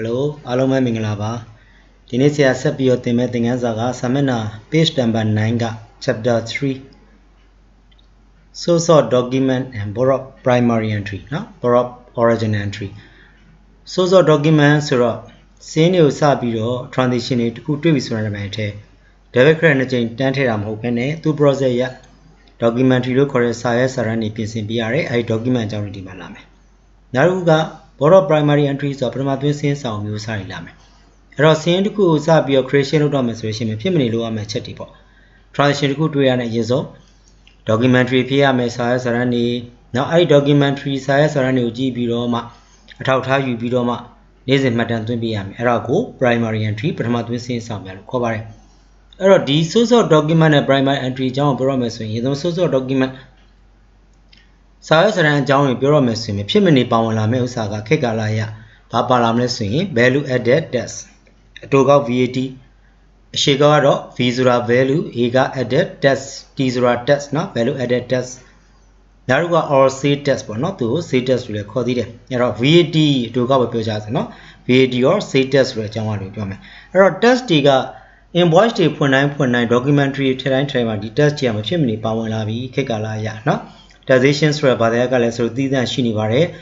Hello, hello, my Minglava. Dinesia Sapio Timetingazaga, Samena, page number 9, chapter 3. Source of document and borrow primary entry, no? Borrow origin entry. Source of document, Sura, Senior Sabio, transition it to Visuramente. Direct energy, Tantiram Hopene, to Brozea, documentary look or a size arani piece in BRA, I document already malame. Naruga. Borrow primary entries of Pramatwin sound use lame. Rosin to cool Sabio creation of demonstration, Pimini Lua Machetipo. Transition to Riana Yezo. Documentary Pia Messiah Sarani. Now I documentary Saya Sarani GB Roma. At how you be Roma. Nism Matan to be Erago, primary entry, Pramatwin sound Cover. Error D. Source of document a primary entry, John Bromeson, you know, source of document. Size and John Bureau Messing, Pimini Pamela Meusaga, Kegalaya, Papa Lamlessing, value added test. Toga VAT, Shigaro, Visura value, Ega added test, Tizura test, not value added test. Naruga or C test, but not to C test to record it. Error VAT to cover Pujas, no? VAT or C test to Jamani. Error test Tiga. Invoice 9.9 documentary terrain trema test Jam Chimney Pamela Kegalaya, no? Transitions for a Badaka so these and Shinivare.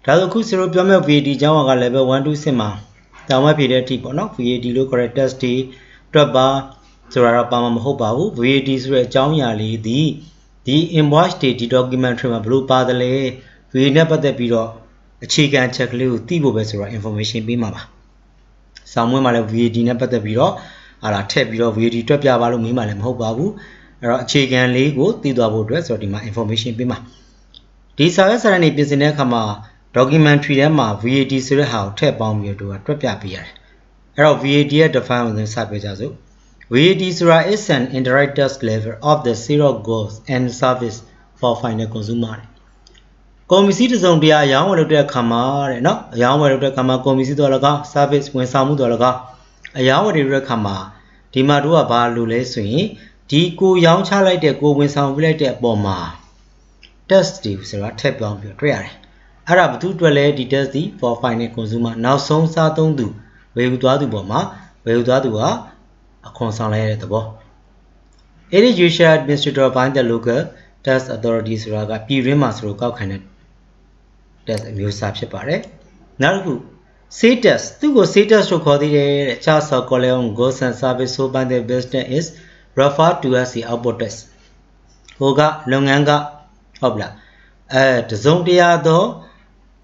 Tadoku Seropium VD Jamaga level 1 to Sema. Tama period tip or not VD look or test T. Traba Surapam Hopahu, VD Sura Jamyali, the invoice the documentary blue padale. We never the bureau. A chicken check liu, Tibo Besura information be mama. Somewhere my VD never the bureau. Ala tap bureau VD Trapia Valu Mimalem Hopahu. Chicken Lego, Tido dress or my information bima. These are any business kama documentary ma VAT Sura how tap bomb you to a trapia beer. Error VAT at the found in Sapijazo. VAT Sura is an indirect test level of the zero goods and service for final consumer. Commissi on the Ayawa de Kama, no, Ayawa de Kama Commissi Dolaga, service when Samu Dolaga. Ayawa de Kama, Timadua Balule swing. Tiku young child like the go when some related bomber. Test the tap on your prayer. Arab to dwell details the for final consumer. Now some Saturn do. Where you do bomber, where you do a consolidated the ball. Any judicial administrator find the local test authorities raga P. Remas Roka Canet. Test a new subshipare. Now, say test to go say test to call the Charles or Coleon goes and service so by the business is. Referred to as the output test. Hoga Longanga Obla. The zone do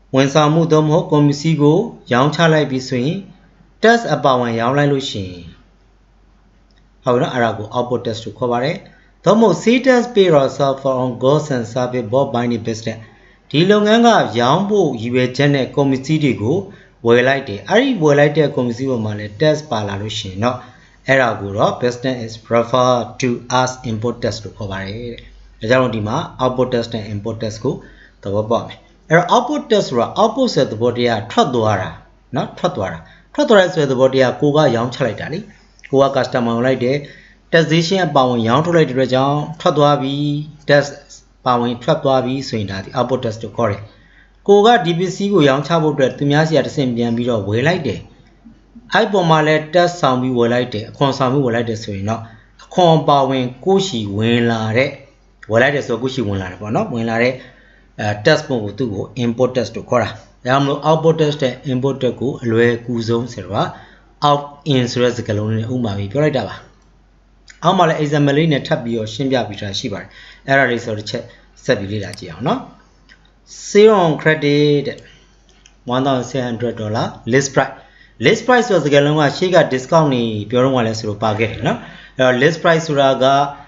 when some Mudomo Comisigo, young child be swing, test about one young Lucian. How not Arago output test to cover it. Tomo see test pay yourself for on goals and survey Bob Binding business. Tilonganga Yambo, you were Janet Comisigo, well like it. I will like the Comisigo money test by Lucian. No. Eraguro business is referred to as import test to cover it. Jarondima, output test and import test go the bomb. Output test ra output set the body a Tradwara, not Tradwara. Tradwara is where the body a Kuga young chalitali. Kuga customer like day. Testation about young to like region, Tradwabi, test bowing Tradwabi, so in that the output test to correct. Kuga DBC go young chabo bread to Miasi at the same time below way like day. I bomb test sound we were like it, consume we like this way, no. Compound Kushi win la re. Well, I just so Kushi win la re, not win la re. Test move to go import test to Cora. Yamlo output test import to go, Lue Kuzo Serva, out in Surazicalone Umavi Puradava. Amala is a Melina Tabi or Shimbia Vitra Shibar. Error is or check Sabila, no? Zero credit $1,700 list price. List price was the Galanga, she got discount pure one less rupage, no? List price raga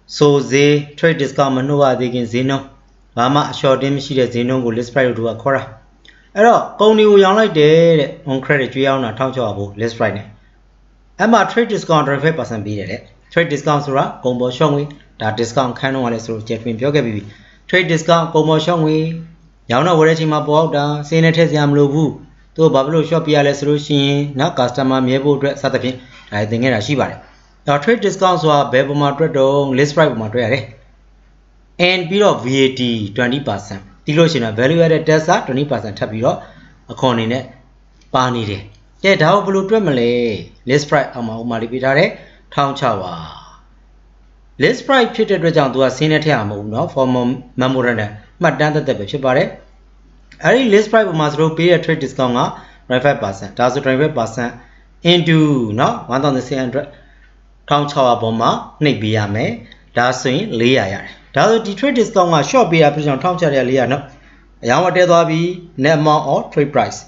so they trade discount manova against Zeno. Mama short him she does Zeno go list price to a Cora. Error, only young like dead on credit we are not talking about list Friday. Emma trade discount 5% beat it. Trade discount sura, combo shongwe, that discount can one less jet with Yoga. Trade discount, combo shongwe. Yana watching my border, Senator Yamlu. To Bablo shop Yalas Rushin, now customer Mabo Satapin, I think a Shiba. The trade discounts were Bebo Madredo, list price Madre. And below VAT 20%. Delotion value added test 20% tabilo, a cornet, Pani. cái đó blue trust mà list price ông mà đi ra đấy thao chào à list priceဖြစ်တဲ့အတွက်ကြောင့်သူကဆင်းနေထည့်ရမှာမဟုတ်ဘူးเนาะ formal memorandum မှတ်တမ်းသက်သက်ပဲဖြစ်ပါတယ်အဲ့ဒီ list price ပေါ်မှာသူတို့ပေးတဲ့ trade discount က 25% ဒါဆို 25% into เนาะ1600 1600ပေါ်မှာနှိပ်ပေးရမယ်ဒါဆိုရင်400ရတယ်ဒါဆိုဒီ trade discount က short ပေးတာဖြစ်ကြောင်း1600 400เนาะအရောင်းဝယ်တဲသွားပြီး net amount of trade price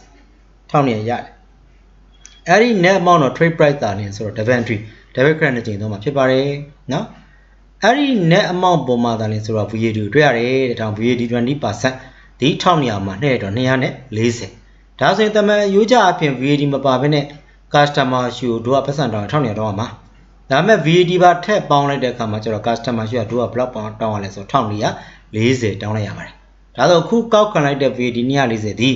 1200ရတယ်အဲ့ဒီ net amount of trade price တာနေဆိုတော့ debit entry debit credit နဲ့ချိန်တော့မှာဖြစ်ပါတယ်เนาะအဲ့ဒီ net amount ပေါ်မှာတာနေဆိုတော့ VAT ကိုတွေ့ရတယ်တဲ့ထောင် VAT 20% ဒီ1200မှာနှိပ်ရတော့240ဒါဆိုရင်တမန်ရိုးကြအဖြစ် VAT မပါဘဲနဲ့ customer ရှူတို့ကပတ်စံတောင်း1200တောင်းရမှာဒါပေမဲ့ VAT ပါထည့်ပေါင်းလိုက်တဲ့အခါမှာကျတော့ customer ရှူကတို့က block ပေါင်းတောင်းရလဲဆိုတော့1440တောင်းလိုက်ရပါတယ်ဒါဆိုအခုကောက်ခံလိုက်တဲ့ VAT 240ဒီ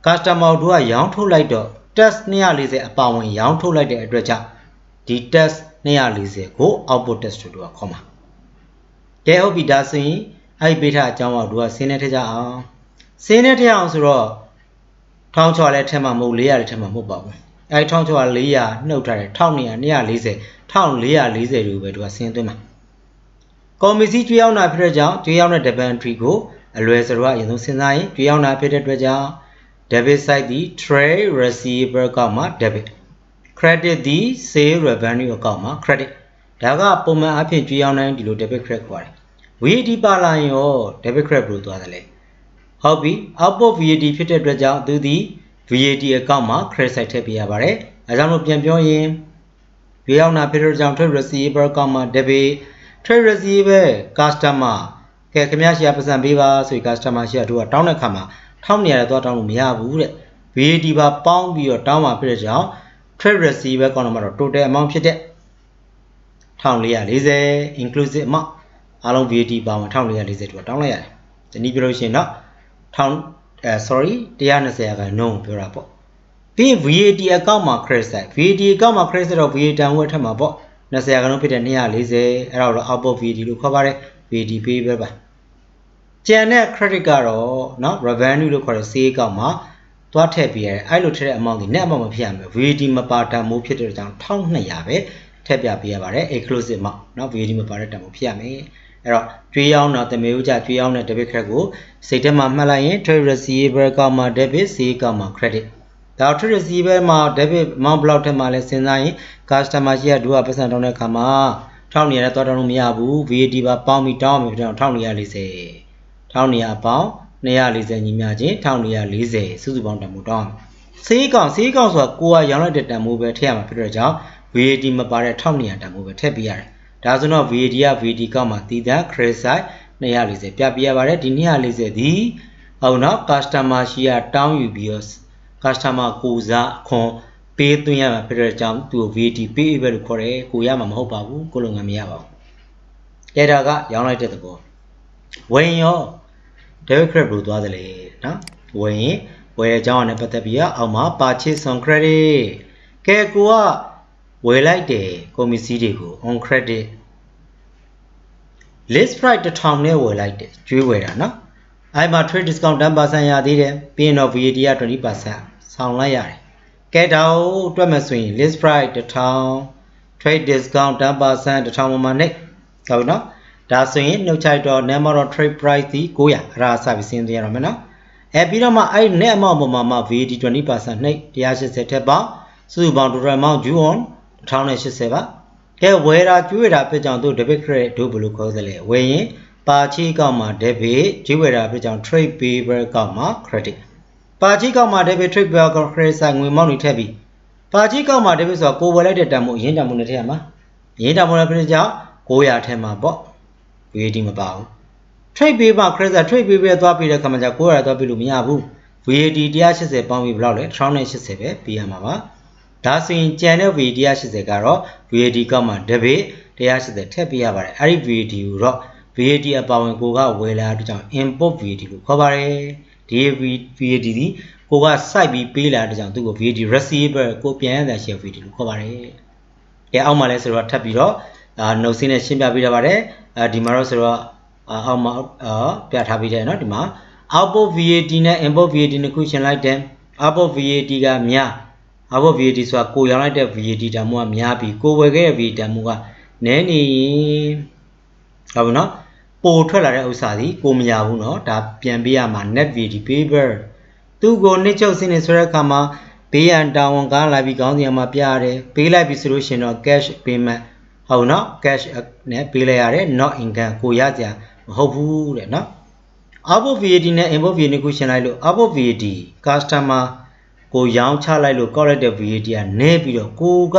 customer တို့ကရောင်းထုတ်လိုက်တော့ test 240အပါဝင်ရောင်းထုတ်လိုက်တဲ့အတွက်ကြောင့်ဒီ test 240ကို output test တို့ကခေါ်မှာကဲဟုတ်ပြီဒါဆိုရင်အဲ့ဒီပေးထားအကြောင်းအောင်တို့ကဆင်းနေထကြအောင်ဆင်းနေထအောင်ဆိုတော့1600လည်းထက်မှာမဟုတ်400လည်းထက်မှာမဟုတ်ပါဘူးအဲ့ဒီ1600 400နှုတ်ထားတယ်1200 240 1440တို့ပဲတို့ကဆင်းသွင်းမှာကော်မစီကျွေးရောက်တာဖြစ်တဲ့ကြောင့်ကျွေးရောက်တဲ့ debit entry ကိုအလွယ်ဆိုတော့အရင်ဆုံးစဉ်းစားရင်ကျွေးရောက်တာဖြစ်တဲ့အတွက်ကြောင့် debit side ဒီ trade receivable ကောက်မှာ debit credit ဒီ sale revenue ကောက်မှာ credit ဒါကပုံမှန်အဖြစ်ကျွေးရောက်နိုင်ဒီလို debit credit ခေါ်တယ် VAT ပါလာရင်ရော debit credit ဘယ်လိုသွားတယ်လဲဟုတ်ပြီ output VAT ဖြစ်တဲ့အတွက်ကြောင့်သူဒီ VAT အကောင့်မှာ credit side ထည့်ပေးရပါတယ်အဲကြောင့်လို့ပြန်ပြောရင်ကျွေးရောက်တာဖြစ်တဲ့ကြောင့် trade receivable ကောက်မှာ debit trade receivable customer ကဲခင်ဗျားရှေ့ပတ်စံပေးပါဆိုပြီး customer ရှေ့တို့ကတောင်းတဲ့ခါမှာ1200တော့တောင်းလို့မရဘူးတဲ့ VAT ပါပေါင်းပြီးတော့တောင်းမှာဖြစ်တဲ့ကြောင့် trade receivable ကောက်မှာတော့ total amount ဖြစ်တဲ့1440 inclusive amount အားလုံး VAT ပါဝင်1440တို့တောင်းလိုက်ရတယ်ဒီနည်းပြောလို့ရှိရင်တော့120ကနှုံးပြောတာပေါ့ပြီး VAT အကောင့်မှာ credit side VAT အကောင့်မှာ credit side တော့ VAT တန်ဝက်ထက်မှာပေါ့20ကနှုံးဖြစ်တဲ့240အဲ့ဒါတော့ output VAT လို့ခေါ်ပါတယ် VAT ပေးပဲပါကျန်တဲ့ credit ကတော့เนาะ revenue လို့ခေါ်တဲ့ sale အကောင့်မှာသွားထည့်ပေးရတယ်အဲ့လိုထည့်တဲ့ amount ဒီ net amount မဖြစ်ရမယ် VAT မပါတန်မိုးဖြစ်တဲ့ကြောင့်1200ပဲထည့်ပြပေးရပါတယ် exclusive amount เนาะ VAT မပါတဲ့တန်မိုးဖြစ်ရမယ်အဲ့တော့ကျွေးရောက်တော့တမေဦးကြကျွေးရောက်တဲ့ debit credit ကိုစိတ်ထဲမှာမှတ်လိုက်ရင် trade receivable ကောက်မှာ debit sale ကောက်မှာ credit ဒါ trade receivable မှာ debit amount ဘလောက်ထက်မှလဲစဉ်းစားရင် customer ရှိရတို့ကပတ်စံတောင်းတဲ့အခါမှာ1200နဲ့တော့တောင်းလို့မရဘူး VAT ပါပေါင်းပြီးတောင်းမယ်ဖြစ်တော့1240ပေါင်း240ညီမျှချင်း1240စုစုပေါင်းတန်ဖိုးတောင်းစေးကောင်ဆိုတာကိုကရောင်းလိုက်တဲ့တန်ဖိုးပဲထည့်ရမှာဖြစ်တဲ့ကြောင့် VAT မပါတဲ့1200တန်ဖိုးပဲထည့်ပေးရတယ်ဒါဆိုတော့ VAT က VAT ကောက်မှာတည်တံ့ credit side 240ပြပေးရပါတယ်ဒီ240ဒီဟုတ်နော် customer ရှိရတောင်းယူပြီးတော့ customer ကိုစားအခွန်ပေးသွင်းရမှာဖြစ်တဲ့ကြောင့်သူ့ VAT ပေးပဲလို့ခေါ်တယ်ကိုရမှာမဟုတ်ပါဘူးကိုလုပ်ငန်းမရပါဘူးအဲ့ဒါကရောင်းလိုက်တဲ့သဘောဝင်ရော debit credit ဘယ်လိုသွားသလဲနော်ဝင်ရင်ဝယ်အကြောင်းနဲ့ပတ်သက်ပြီးအောက်မှာ purchase on credit ကဲကိုကဝယ်လိုက်တယ်ကွန်မစီတွေကို on credit list price 1000နဲ့ဝယ်လိုက်တယ်ကျွေးဝယ်တာနော်အဲ့မှာ trade discount 10% ရသေးတယ်ပြီးရင်တော့ VAT က 20% ဆောင်လိုက်ရတယ်ကဲတော့တွက်မယ်ဆိုရင် list price 1000 trade discount 10% 1000မှာနဲ့ဟုတ်နော်ဒါဆိုရင်နှုတ်ချိုက်တော့ number of trade price ဒီ900အဲ့ဒါစပြီးစဉ်းစားရအောင်မယ်နော်ပြီးတော့မှအဲ့ net amount ပေါ်မှာ VAT 20% နှိပ်180ထက်ပေါင်းစုစုပေါင်း total amount due on 1080ပါကဲဝယ်တာကျွေးတာဖြစ်ကြောင်းသူ debit credit တို့ဘယ်လိုခေါ်သလဲဝယ်ရင်ပါချီကောက်မှာ debit ကျွေးဝယ်တာဖြစ်ကြောင်း trade payable ကောက်မှာ credit ပါချီကောက်မှာ debit trade payable credit ဆိုင်ငွေမောင်းနေထည့်ပြီးပါချီကောက်မှာ debit ဆိုတော့ကိုဝယ်လိုက်တဲ့တန်မို့ရင်းတန်မို့နဲ့ထည့်ရမှာရင်းတန်မို့နဲ့ဖြစ်ကြောင်း900ထည့်မှာပေါ့ VAT မပါဘူး trade payable credit trade payable သွားပြီးတဲ့ခါမှာကျ900သွားပြီးလို့မရဘူး VAT 180ပေါင်းပြီးဘယ်လောက်လဲ1080ပဲပေးရမှာပါဒါဆိုရင်ကျန်တဲ့ VAT 180ကတော့ VAT ကောက်မှာ debit 180ထည့်ပေးရပါတယ်အဲ့ဒီ VAT ကိုတော့ VAT အပါဝင်ကိုကဝယ်လာတဲ့ကြောင့် import VAT လို့ခေါ်ပါတယ်ဒီ VAT ဒီကိုက site ပြီးပေးလာတဲ့ကြောင့်သူ့ကို VAT receivable ကိုပြန်ရတဲ့ share VAT လို့ခေါ်ပါတယ်ကဲအောက်မှာလဲဆိုတော့ထပ်ပြီးတော့နှုတ်စင်းနဲ့ရှင်းပြပေးရပါတယ်ဒီမှာတော့ဆိုတော့အောက်မှာပြထားပေးတယ်เนาะဒီမှာ output VAT နဲ့ import VAT နှစ်ခုရှင်းလိုက်တယ် output VAT ကများ above VAT so ko yang like the VAT တန်ဖိုးကများပြီးကိုဝယ်ခဲ့တဲ့ VAT တန်ဖိုးကနည်းနေဟုတ်ပြီနော်ပိုထွက်လာတဲ့ဥစ္စာစီကိုမရဘူးเนาะဒါပြန်ပေးရမှာ net VAT paper သူ့ကိုနှစ်ချုပ်စင်းနေဆိုတဲ့အခါမှာဘေးရန်တာဝန်ကားလာပြီးခေါင်းစဉ်မှာပြရတယ်ပေးလိုက်ပြီဆိုလို့ရှင်တော့ cash payment ဟုတ်နော် cash နဲ့ပေးလိုက်ရတယ် not income ကိုရကြမဟုတ်ဘူးတဲ့နော် above VAT နဲ့ above VAT ကိုရှင်းလိုက်လို့ above VAT customer ကိုရောင်းချလိုက်လို့ကောက်လိုက်တဲ့ VAT ကနည်းပြီးတော့ကိုက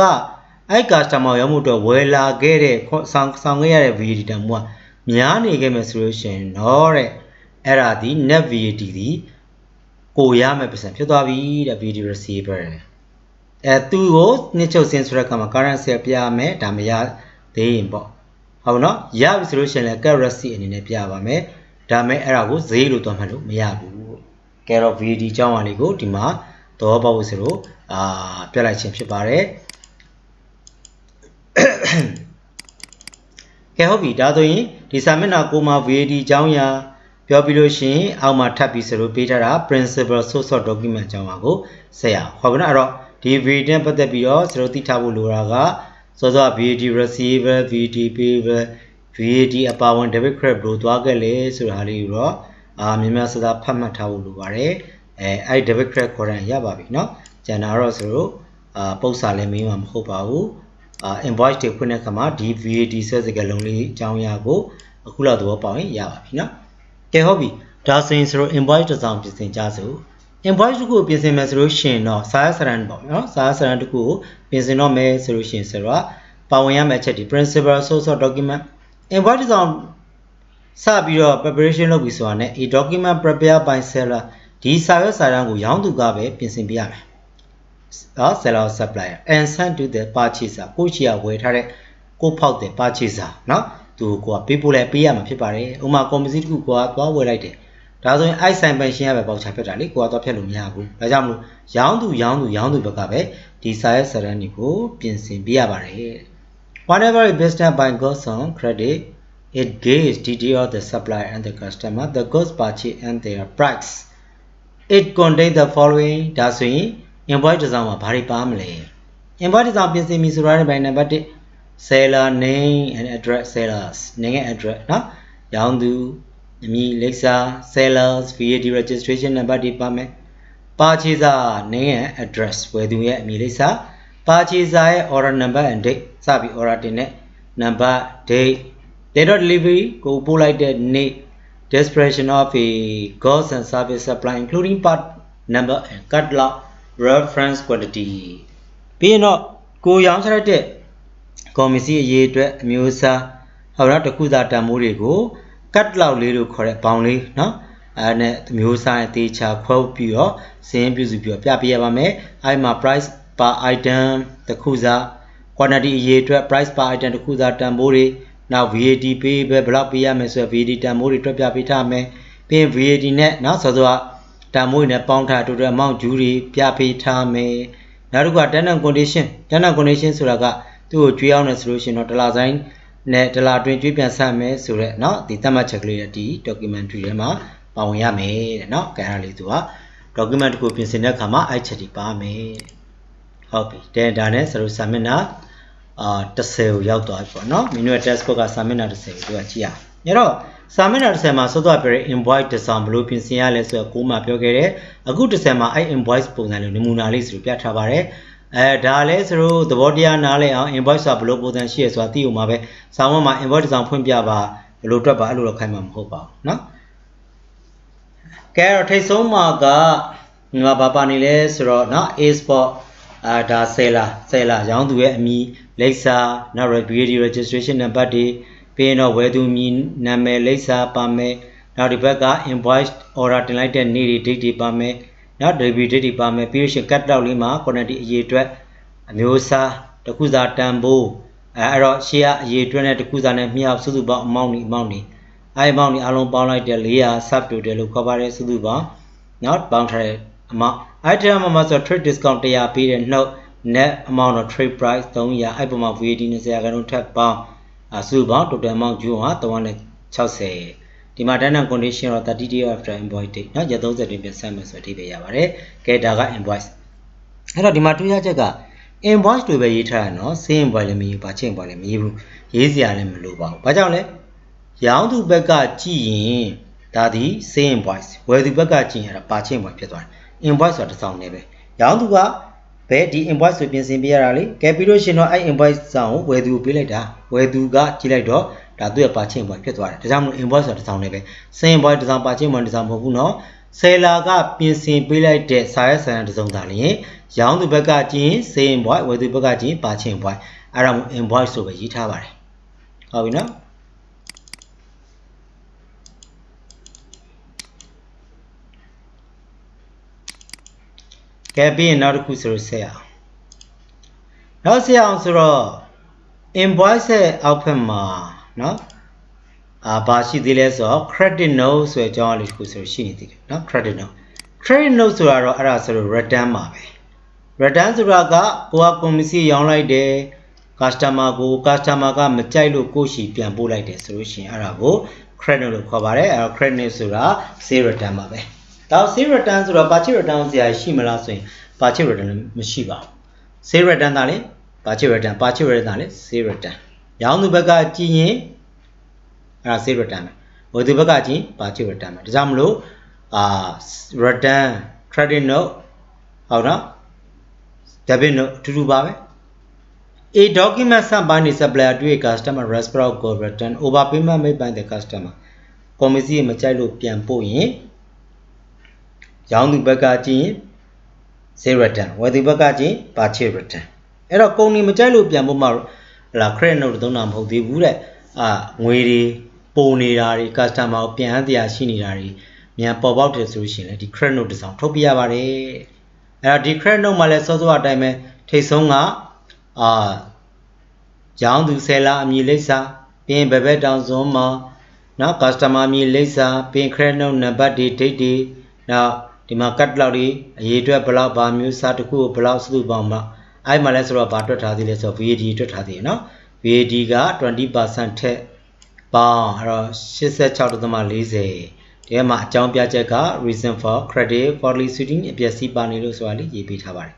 အဲ့ customer ရောင်းမှုတော့ဝယ်လာခဲ့တဲ့ဆောင်ခဲ့ရတဲ့ VAT တန်ဖိုးကများနေခဲ့မယ်ဆိုလို့ရှင်တော့တဲ့အဲ့ဒါဒီ net VAT ဒီကိုရမယ်ပတ်စံဖြစ်သွားပြီတဲ့ VAT receiver သူ့ကိုနှစ်ချုပ်စင်းဆိုတဲ့အခါမှာ currency ပြရမယ်ဒါမရသေးရင်ပေါ့ဟုတ်နော်ရပြီဆိုလို့ရှင်လည်း currency အနေနဲ့ပြပါမယ်ဒါမဲ့အဲ့ဒါကိုဈေးလို့သွားမှလို့မရဘူးကဲတော့ VAT အကြောင်းအရာလေးကိုဒီမှာသဘောပေါက်ဖို့ဆိုလို့ပြလိုက်ခြင်းဖြစ်ပါတယ်ကဲဟုတ်ပြီဒါဆိုရင်ဒီစာမျက်နှာကိုမှာ VAT အကြောင်းအရာပြောပြီးလို့ရှိရင်အောက်မှာထပ်ပြီးဆိုလို့ပေးထားတာ principal source of document အကြောင်းအရာကိုဆက်ရအောင်ဟုတ်ပြီနော်အဲ့တော့ဒီ VAT နဲ့ပတ်သက်ပြီးတော့ကျွန်တော်သိထားဖို့လိုတာကစောစော VAT receiver VAT payable VAT အပါဝင် debit credit ဘယ်လိုသွားခဲ့လဲဆိုတာလေးကိုတော့များများစားစားဖတ်မှတ်ထားဖို့လိုပါတယ်အဲ့ debit credit ခေါ်တဲ့ရပါပြီเนาะကျန်တာတော့ဆိုတော့ပုတ်စာလည်းမင်းမှာမဟုတ်ပါဘူးinvoice တွေဖွင့်တဲ့အခါမှာဒီ VAT ဆွဲစကားလုံးလေးအကြောင်းအရာကိုအခုလောက်သဘောပေါက်ရင်ရပါပြီเนาะကဲဟုတ်ပြီဒါဆိုရင်ဆိုတော့ invoice တစ်စောင်ပြင်ဆင်ကြစို့ invoice တစ်ခုကိုပြင်ဆင်မယ်ဆိုလို့ရှိရင်တော့စာရစာရန်ပေါ့နော်စာရစာရန်တစ်ခုကိုပြင်ဆင်တော့မယ်ဆိုလို့ရှိရင်ဆိုတော့ပါဝင်ရမယ့်အချက်ဒီ principal source of document invoice တစ်စောင်စပြီးတော့ preparation လုပ်ပြီးဆိုတာနဲ့ a document prepared by seller ဒီစာရစာရန်ကိုရောင်းသူကပဲပြင်ဆင်ပေးရမယ်seller supplier and send to the purchaser ကိုချီကဝယ်ထားတဲ့ကိုဖောက်တဲ့ purchaser เนาะသူကိုကပေးပို့လိုက်ပေးရမှာဖြစ်ပါတယ်ဥမာ commerce တစ်ခုကိုကသွားဝယ်လိုက်တယ်ဒါဆိုရင် အဲ့ဆိုင်ပိုင်ရှင်ရပဲပေါက်ချဖြစ်တာလေကိုကတော့ဖြတ်လို့မရဘူးဒါကြောင့်မလို့ရောင်းသူဘက်ကပဲဒီစာရဲ့စာရန်တွေကိုပြင်ဆင်ပေးရပါတယ် whatever is based by goods on credit it gives detail of the supplier and the customer the goods purchase and their price it contains the following ဒါဆိုရင် invoice တစ်စောင်မှာဘာတွေပါမလဲ invoice တစ်စောင်ပြင်ဆင်ပြီဆိုတော့ဘယ်နံပါတ်1 seller name and address sellers name and address เนาะရောင်းသူအမည်လိပ်စာ sellers VAT registration number တွေပါမယ် purchaser name and address ဝယ်သူရဲ့အမည်လိပ်စာ purchaser ရဲ့ order number and date စပြီး order တင်တဲ့ number date date of delivery ကိုပို့လိုက်တဲ့နေ့ description of a goods and service supply including part number and catalog reference quantity ပြီးရင်တော့ကိုရောင်းချလိုက်တဲ့ commerce အရေးအတွက်အမျိုးအစားဟုတ်လားတခုသာတန်ဖိုးတွေကိုကတ်လောက်လေးလို့ခေါ်တဲ့ဘောင်လေးเนาะအဲ့နဲ့မျိုးစားရဲ့တေချာခွဲပြီးတော့စင်းပြုစုပြီးတော့ပြပေးရပါမယ်အဲ့မှာ price per item တခုစား quantity အရေးအတွက် price per item တခုစားတန်ဖိုးတွေနောက် VAT ပေးပဲဘယ်လောက်ပေးရမယ်ဆိုတော့ VAT တန်ဖိုးတွေတွက်ပြပေးထားမယ်ပြီးရင် VAT နဲ့နောက်ဆိုတော့တန်ဖိုးတွေနဲ့ပေါင်းထား total amount ဂျူးတွေပြပေးထားမယ်နောက်တစ်ခုက term and condition ဆိုတာကသူ့ကိုကြွေးအောင်နေဆိုလို့ရှိရင်တော့တစ်လဆိုင်နဲ့ဒလာတွင်ကြွေးပြန်ဆက်မယ်ဆိုတော့เนาะဒီသတ်မှတ်ချက်ကလေးတွေဒီ documentary ထဲမှာပါဝင်ရမယ်တဲ့เนาะကဲအဲ့ဒါလေးသူက document တစ်ခုပြင်ဆင်တဲ့အခါမှာအဲ့ချက်တွေပါမယ်ဟုတ်ပြီတဲ့ဒါနဲ့ဆိုလို့စာမျက်နှာ10ကိုရောက်သွားပြီပေါ့เนาะမင်းတို့ရဲ့ textbook ကစာမျက်နှာ10ကိုသူကကြည့်ရအဲ့တော့စာမျက်နှာ10မှာစောစောပြောတဲ့ invoice တစ်စောင်ဘယ်လိုပြင်ဆင်ရလဲဆိုတော့ကိုမှပြောခဲ့တယ်အခု10မှာအဲ့ invoice ပုံစံလေးနမူနာလေးဆိုပြထားပါတယ်ဒါလည်းဆိုတော့သဘောတရားနားလဲအောင် invoice ဆိုတာဘယ်လိုပုံစံရှိရဆိုတာသိအောင်ပါပဲစာမမှာ invoice တစ်စောင်ဖွင့်ပြပါဘယ်လိုတွက်ပါအဲ့လိုတော့ခိုင်းမှာမဟုတ်ပါဘူးเนาะကဲတော့ထိတ်ဆုံးမှာကဒီမှာဘာပါနေလဲဆိုတော့เนาะ A spot ဒါ seller ရောင်းသူရဲ့အမည်လိပ်စာနောက် VAT registration number တွေပြီးရင်တော့ဝယ်သူမည်နာမည်လိပ်စာပါမယ်နောက်ဒီဘက်က invoice order တင်လိုက်တဲ့နေ့တွေ date တွေပါမယ်နောက် delivery date တွေပါမယ်ပြီးလို့ရှိရင် catalog လေးမှာ quantity အရေးအတွက်အမျိုးအစားတခုစားတန်ဖိုးအဲ့တော့ share အရေးအတွက်နဲ့တခုစားနဲ့မြောက်စုစုပေါင်း amount တွေအဲ့ amount တွေအလုံးပေါင်းလိုက်တဲ့400 sub total လို့ခေါ်ပါတယ်စုစုပေါင်းနောက်ပေါင်းထားတဲ့ amount အဲ့ဒီမှာဆို trade discount 100ပေးတဲ့နှုတ် net amount of trade price 300အဲ့ပုံမှာ VAT 20% ထပ်ပေါင်းစုစုပေါင်း total amount ကျူဟာ360ဒီမှာ term and condition တော့ 30 day after invoice date เนาะရက်30တွင်ပြန်ဆက်မယ်ဆိုအထိပဲရပါတယ်ကဲဒါက invoice အဲ့တော့ဒီမှာတွေ့ရချက်က invoice တွေပဲရေးထားတာเนาะ same invoice လည်းမရေးဘူး purchase invoice လည်းမရေးဘူးရေးစရာလည်းမလိုပါဘူးဘာကြောင့်လဲရောင်းသူဘက်ကကြည့်ရင်ဒါဒီ same invoice ဝယ်သူဘက်ကကြည့်ရင်အဲ့ဒါ purchase invoice ဖြစ်သွားတယ် invoice ဆိုတာတစ်စောင်နေပဲရောင်းသူကဘယ်ဒီ invoice ကိုပြင်ဆင်ပေးရတာလေကဲပြီးလို့ရှင်တော့အဲ့ invoice ဆောင်ကိုဝယ်သူကိုပေးလိုက်တာဝယ်သူကကြည့်လိုက်တော့ဒါသူ့ရဲ့ purchase invoice ဖြစ်သွားတယ်ဒါကြောင့်မလို့ invoice ဆိုတာတစ်စောင်နေပဲ same invoice တစ်စောင် purchase invoice တစ်စောင်မဟုတ်ဘူးเนาะseller ကပြင်ဆင်ပေးလိုက်တဲ့စာရွက်စာတမ်းတစ်စုံသာလျှင်ရောင်းသူဘက်ကကြည့်ရင် same invoice ဝယ်သူဘက်ကကြည့်ရင် purchase invoice အဲ့ဒါမျိုး invoice ဆိုပဲရေးထားပါတယ်ဟုတ်ပြီနော်ကဲပြီးရင်နောက်တစ်ခုဆိုလို့ဆက်ရအောင်နောက်ဆက်အောင်ဆိုတော့ invoice ရဲ့အောက်ဖက်မှာเนาะဘာရှိသေးလဲဆိုတော့ credit note ဆိုတဲ့အကြောင်းအရာလေးတစ်ခုဆိုရှိနေသေးတယ်เนาะ credit note ဆိုတာတော့အဲ့ဒါဆိုတော့ return ပါပဲ return ဆိုတာကကိုကကွန်မစီရောင်းလိုက်တယ် customer ကမကြိုက်လို့ကိုရှိပြန်ပို့လိုက်တယ်ဆိုလို့ရှိရင်အဲ့ဒါကို credit လို့ခေါ်ပါတယ်အဲ့တော့ credit ဆိုတာ sale return ပါပဲဒါ sale return ဆိုတော့ purchase return ဆရာရှိမလားဆိုရင် purchase return မရှိပါဘူး sale return ဒါလေ purchase return ဒါလေ sale return ရောင်းသူဘက်ကကြည့်ရင်အဲ့ဒါ sale return ပဲဝယ်သူဘက်ကကြည့် purchase return ပဲဒါကြောင့်မလို့ return credit note ဟုတ်နော် debit note အတူတူပါပဲ a document sent by the supplier to a customer response go return overpayment made by the customer ကွန်မစီမကြိုက်လို့ပြန်ပို့ရင်ရောင်းသူဘက်ကကြည့်ရင် sale return ဝယ်သူဘက်ကကြည့် purchase return အဲ့တော့ကုန်နေမကြိုက်လို့ပြန်ပို့မှလာ credit note သုံးတာမဟုတ်သေးဘူးတဲ့ငွေတွေပုံနေတာတွေ customer ကိုပြန်အပ်တရားရှိနေတာတွေမြန်ပေါ်ပေါက်တယ်ဆိုလို့ရှိရင်လည်းဒီ credit note တစ်စောင်ထုတ်ပြရပါတယ်အဲ့တော့ဒီ credit note မှာလည်းစောစောအတိုင်းပဲထိတ်ဆုံးကရောင်းသူ seller အမည်လိပ်စာပြီးရင်ဘယ်ဘက်တောင်စွန်းမှာနော် customer အမည်လိပ်စာပြီးရင် credit note နံပါတ်တွေ date တွေနောက်ဒီမှာ cut လောက်တွေအရေးအတွက်ဘယ်လောက်ဗာမျိုးစားတစ်ခုကိုဘယ်လောက်စုပေါင်းမှာအဲ့မှာလဲဆိုတော့ဗာတွက်ထားသေးလဲဆိုတော့ VAT တွက်ထားသေးရနော် VAT က 20% ထက်ပေါင်းအဲ့တော့ 86.40 ဒီမှာအကြောင်းပြချက်က reason for credit for soliciting အပျက်စီးပါနေလို့ဆိုတာလေးရေးပေးထားပါတယ်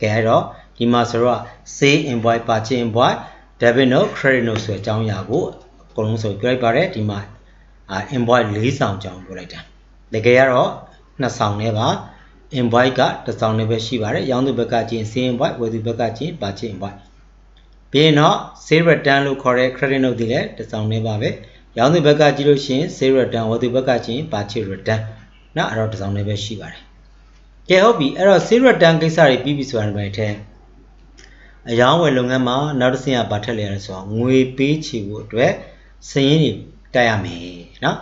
ကဲအဲ့တော့ဒီမှာဆိုတော့ sale invoice purchase invoice debit note credit note ဆိုတဲ့အကြောင်းအရာကိုအကုန်လုံးဆိုပြောလိုက်ပါတယ်ဒီမှာinvoice 4 ဆောင်အကြောင်းပြောလိုက်တာတကယ်ကတော့2ဆောင်နဲ့ပါ invoice က1ဆောင်နဲ့ပဲရှိပါတယ်ရောင်းသူဘက်ကကြည့် sale invoice ဝယ်သူဘက်ကကြည့် purchase invoice ပြီးရင်တော့ sale return လို့ခေါ်တဲ့ credit note ဒီလည်း1ဆောင်နဲ့ပါပဲရောင်းသူဘက်ကကြည့်လို့ရှိရင် sale return ဝယ်သူဘက်ကကြည့် purchase return နော်အဲ့တော့1ဆောင်နဲ့ပဲရှိပါတယ်ကဲဟုတ်ပြီအဲ့တော့ sale return ကိစ္စတွေပြီးပြီဆိုတာပဲထဲအယောင်းဝယ်လုပ်ငန်းမှာနောက်တစ်ဆင့်ကဘာထက်လဲဆိုတော့ငွေပေးချေဖို့အတွက်စာရင်းတွေတက်ရမယ်နော်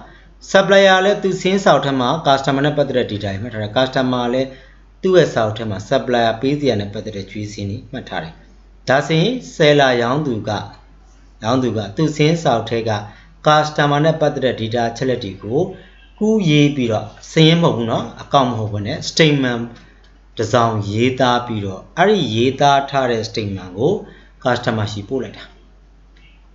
supplier လည်းသူစင်းစာအုပ်ထဲမှာ customer နဲ့ပတ်သက်တဲ့ data တွေမှတ်ထားတယ် customer လည်းသူ့ရဲ့စာအုပ်ထဲမှာ supplier ပေးစရာနဲ့ပတ်သက်တဲ့ကြွေးစင်းတွေမှတ်ထားတယ်ဒါဆိုရင် seller ရောင်းသူကသူစင်းစာအုပ်ထဲက customer နဲ့ပတ်သက်တဲ့ data ချက်လက်တွေကိုကူးရေးပြီးတော့စာရင်းမဟုတ်ဘူးเนาะအကောင့်မဟုတ်ဘဲနဲ့ statement တစ်စောင်ရေးသားပြီးတော့အဲ့ဒီရေးသားထားတဲ့ statement ကို customer ရှိပို့လိုက်တာ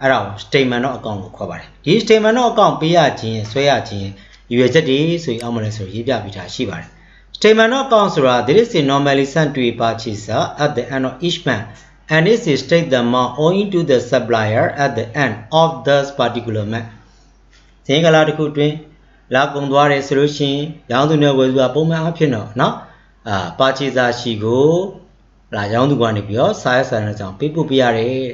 အဲ့ဒါကို statement တော့အကောင့်ကိုခေါ်ပါတယ်ဒီ statement တော့အကောင့်ပေးရခြင်းဆွဲရခြင်းရွေချက်တွေဆိုရင်အောက်မှာလဲဆိုရေးပြပြီးသားရှိပါတယ် statement တော့အကောင့်ဆိုတာ there is a normally sent to a purchaser at the end of each month and this is state the amount owing to the supplier at the end of this particular month စင်္ဂလာတစ်ခုတွင်လာကုန်သွားတယ်ဆိုလို့ရှိရင်ရောင်းသူနဲ့ဝယ်သူကပုံမှန်အဖြစ်တော့เนาะpurchaser ရှိကိုလာရောင်းသူကနေပြီးတော့စာရွက်စာတမ်းကြောင့်ပေးပို့ပေးရတယ်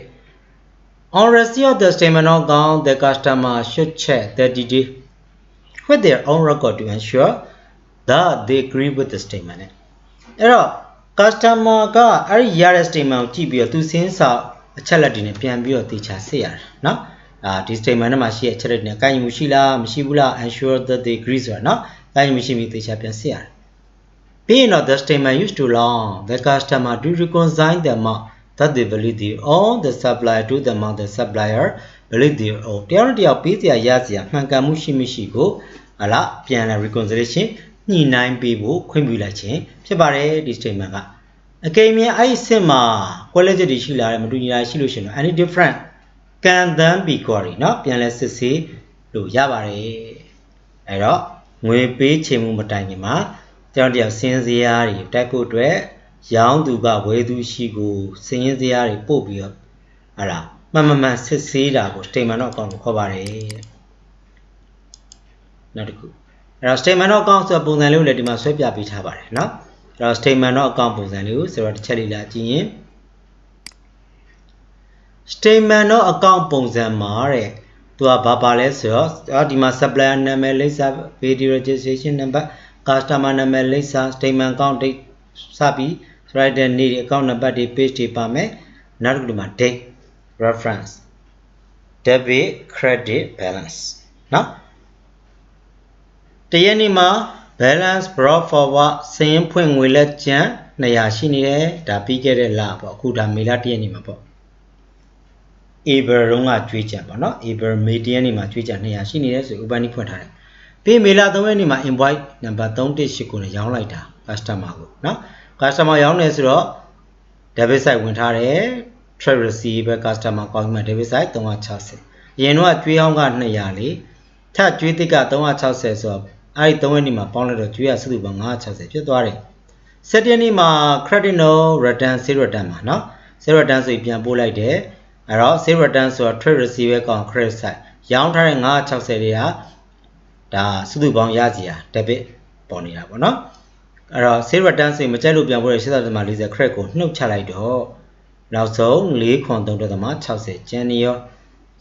On receipt of the statement of account the customer should check the detail with their own record to ensure that they agree with the statement အဲ့တော့ customer ကအဲ့ဒီရတဲ့ statement ကိုကြည့်ပြီးတော့သူစင်းစာအချက်လက်တွေနဲ့ပြန်ပြီးတော့တေချာစစ်ရတယ်เนาะဒီ statement ထဲမှာရှိတဲ့အချက်လက်တွေနဲ့ကိုင်းမှုရှိလားမရှိဘူးလား ensure that they agree ဆိုတာเนาะကိုင်းမှုရှိပြီးတေချာပြန်စစ်ရတယ်Being of the statement used too long, the customer to reconcile the amount that they believe they owe the supplier to the amount the supplier believe they owe. တရားတော်တရားပေးစရာရစရာမှန်ကန်မှုရှိမရှိကိုဟာလားပြန်လဲ reconciliation ညှိနှိုင်းပေးဖို့ခွင့်ပြုလိုက်ခြင်းဖြစ်ပါတယ်ဒီ statement ကအကယ်၍အဲ့ဒီစစ်မှာ quality တွေရှိလာတယ်မတူညီတာရှိလို့ရှိရင် any different can then be query เนาะပြန်လဲစစ်ဆေးလို့ရပါတယ်အဲ့တော့ငွေပေးချေမှုမတိုင်ခင်မှာကျွန်တော်တရားစင်းစရာတွေတိုက်ဖို့အတွက် Young Duga, where do she go? Singing the Ari Popio. Ara, Mamma says, say that was statement on cover. Not good. Statement of council of Bungalu let him a sweep up it. No? Statement of compose and use or Chelly Latin. Statement of account pons and mare to a babales, Adima supplier number Lisa, video registration number, customer number Lisa, statement count sabi, right and need account number the page pame, not good my date, reference, debit, credit, balance. Now, the anima balance brought forward same point will let Jan, Nayashini, the bigger lab, or good milati anima. Eberunga Twitcher, no? Eber medianima Twitcher, Nayashini, Ubani Quantana. Pay Mila the anima invite number 20 Shikuna young later, customer. No? Customer young is raw. Debit side went hard, trade receiver, customer calling my debit side, don't want Chelsea. You know what 3 hours Nayali? Touch with the cat, don't want Chelsea of. I don't anima pounded a 3 hours to Banga Chelsea. Just worry. Set anima credit no return 0 dama, no? 0 dance with Piambo like there. Around 0 dance or trade receiver on credit side. Young Taring Chelsea, da Sudubang Yazia, debit Bonia, no? Around 0 dance in Machalu Piambo, the Malisa Creco, no chalaido. Now so, Lee Quantum to the match, Chelsea, Genio.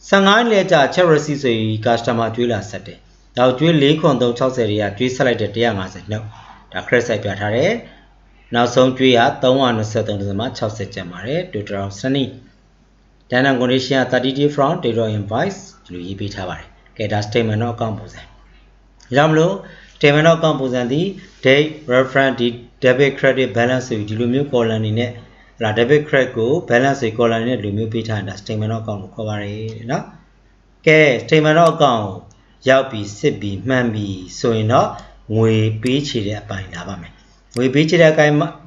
Sangai later, charity customer Julia Saturday. Now, Julie Lee Quantum Chelsea, 3 selected young as no. The crescent Piatare. Now, so Julia, don't want to settle the match, Chelsea Jamare, to draw Sunny. Then I'm going to share 30 from the Royal Vice to Yipi Tower. Get a statement of composition. Yamlo, statement of composition, the date, reference, the debit credit balance with Lumu colon in it. La debit credit go, balance with colon in it, Lumu Peter and the statement of cover. No? Okay, statement of account. Yapi, Sibi, Mambi, so in all, we beach it by Navame. We beach it